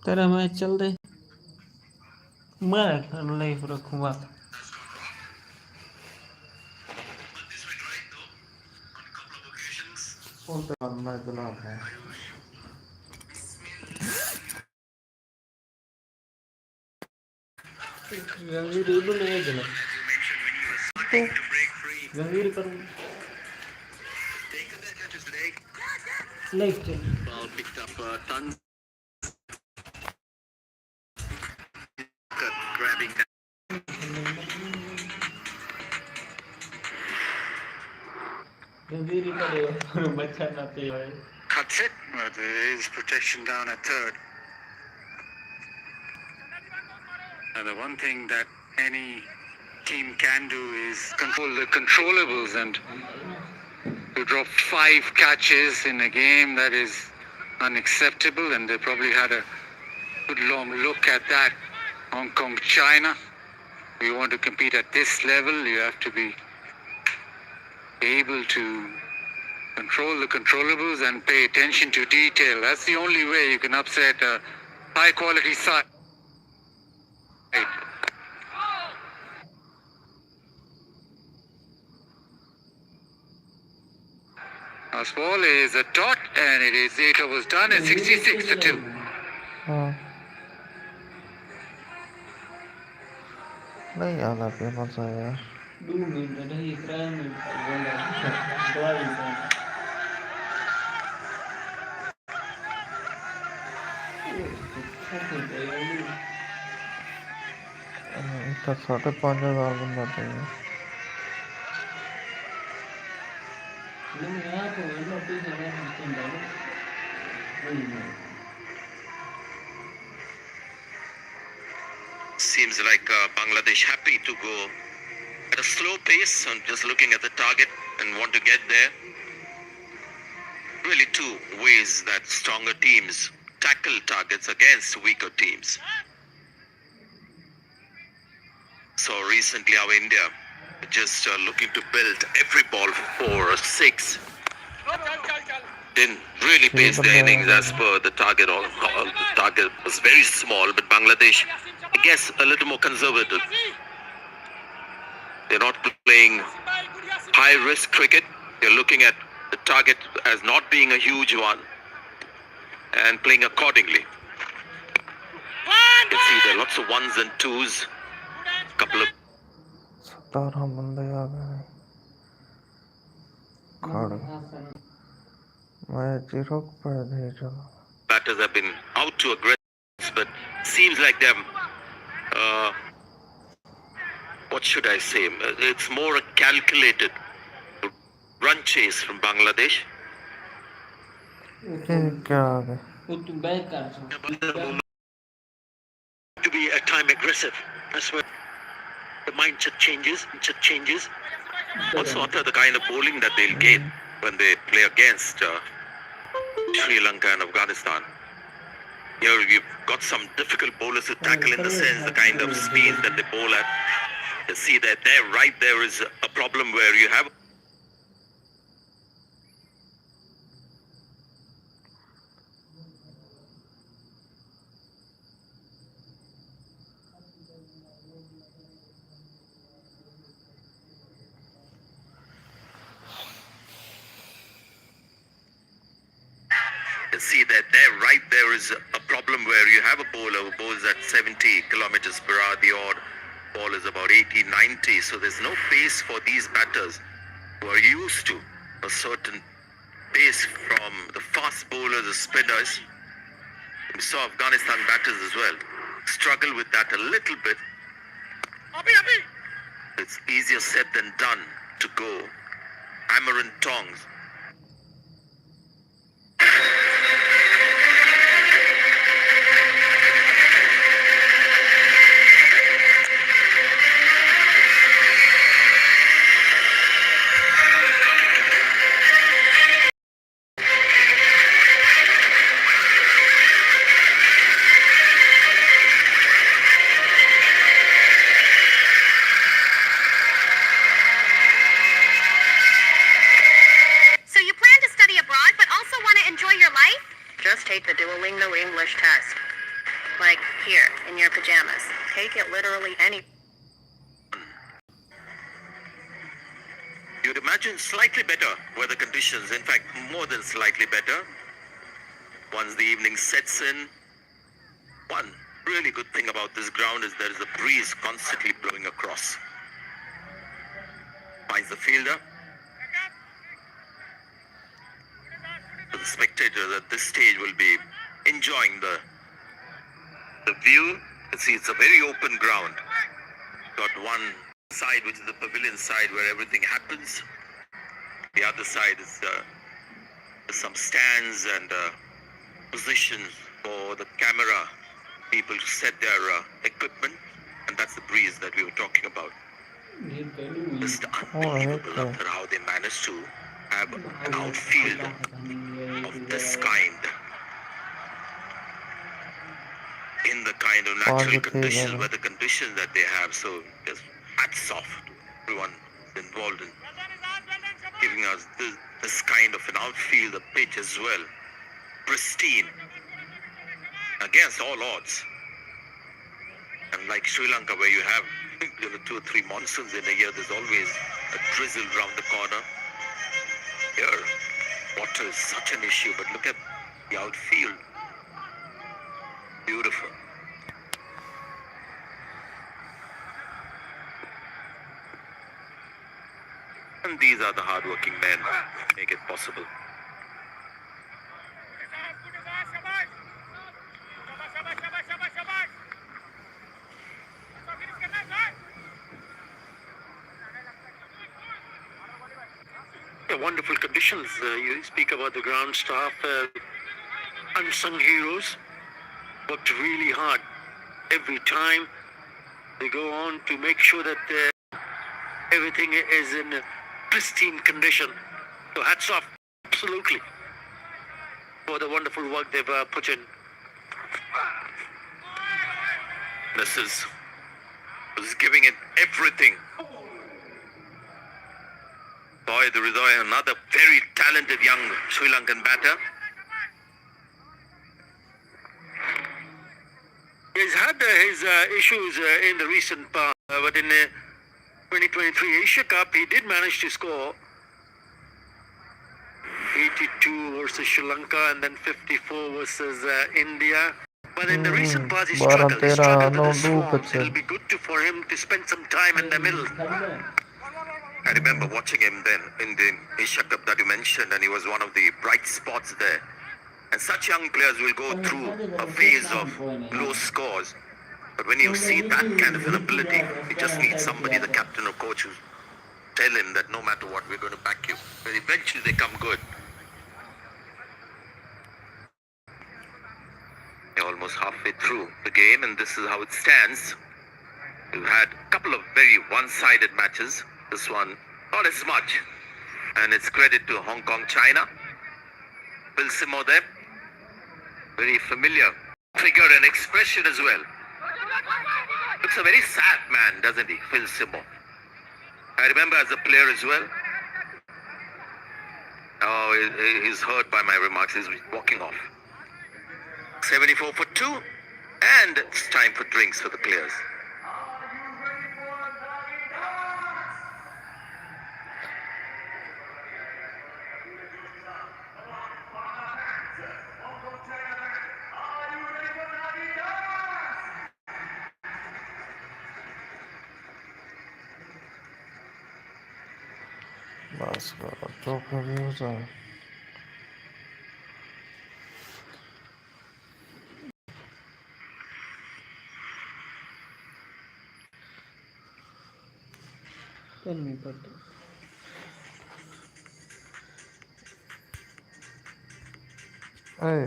तेरा मैच चल दे मैं लाइफ रखूंगा कौन सा मैं चला रहा हूँ गंभीर इधर नहीं चला तो गंभीर करूँ लाइफ चल गंभीर ही करेगा बच्चा ना पे Cuts it, but there is protection down at third. And the one thing that any team can do is control the controllables, and to drop 5 catches in a game, that is unacceptable, and they probably had a good long look at that. Hong Kong, China. If you want to compete at this level, you have to be able to control the controllables and pay attention to detail. That's the only way you can upset a high quality side. Last ball is a dot, and it is 8 overs done at 66 to 2. नहीं आना paper सा यार 2 minute नहीं 3 minute बोला इतना 5,500 बंदा चाहिए Seems like Bangladesh happy to go at a slow pace and just looking at the target and want to get there. Really two ways that stronger teams tackle targets against weaker teams. So recently how India just looking to build every ball 4 or 6. Didn't really pace their innings as per the target. The target was very small, but Bangladesh, I guess, a little more conservative. They're not playing high-risk cricket. They're looking at the target as not being a huge one and playing accordingly. You can see there are lots of ones and twos. Couple of 17 बंदे आ गए खड़े match ही रोक पाए थे चलो batters have been out to aggressive, but seems like them. What should I say? It's more a calculated run chase from Bangladesh. क्या आ गए To be at time aggressive. That's where the mindset changes. Also, after the kind of bowling that they'll get when they play against Sri Lanka and Afghanistan. Here you've got some difficult bowlers to tackle in the sense the kind of speed that they bowl at. You see that there is a problem where you have there is a problem where you have a bowler who bowls at 70 kilometers per hour. The odd ball is about 80, 90. So there's no pace for these batters who are used to a certain pace from the fast bowlers, the spinners. We saw Afghanistan batters as well struggle with that a little bit. It's easier said than done to go hammer and tongs. take the Duolingo English test. Like here, in your pajamas. Take it literally any... You'd imagine slightly better weather conditions, in fact, more than slightly better. Once the evening sets in, one really good thing about this ground is there is a breeze constantly blowing across. Finds the fielder. So the spectators at this stage will be enjoying the view. You see, it's a very open ground. Got one side which is the pavilion side where everything happens. The other side is some stands and positions for the camera people to set their equipment, and that's the breeze that we were talking about. Just unbelievable after how they managed to have an outfield of this kind in the kind of natural conditions, weather conditions that they have. So just hats off to everyone involved in giving us this kind of an outfield, the pitch as well, pristine, against all odds. And like Sri Lanka, where you have 2 or 3 monsoons in a year, there's always a drizzle round the corner. Here, water is such an issue, but look at the outfield. Beautiful. And these are the hard-working men who make it possible. Wonderful conditions. You speak about the ground staff, unsung heroes, worked really hard every time. They go on to make sure that everything is in pristine condition. So hats off, absolutely, for the wonderful work they've put in. This is giving it everything. Boy, there is another very talented young Sri Lankan batter. He's had his issues in the recent past, but in the 2023 Asia Cup, he did manage to score 82 versus Sri Lanka and then 54 versus India. But in the recent past, he struggled with the Swans. It'll be good for him to spend some time in the middle. I remember watching him then in the Asia Cup that you mentioned, and he was one of the bright spots there. And such young players will go through a phase of low scores. But when you see that kind of an ability, you just need somebody, the captain or coach, who tell him that no matter what, we're going to back you. But eventually they come good. You're almost halfway through the game, and this is how it stands. We've had a couple of very one-sided matches. This one, not as much. And it's credit to Hong Kong, China. Phil Simo there. Very familiar figure and expression as well. Looks a very sad man, doesn't he, Phil Simo? I remember as a player as well. Oh, he's hurt by my remarks. He's walking off. 74 for 2. And it's time for drinks for the players. बस करो तो views है Tell me, but Hey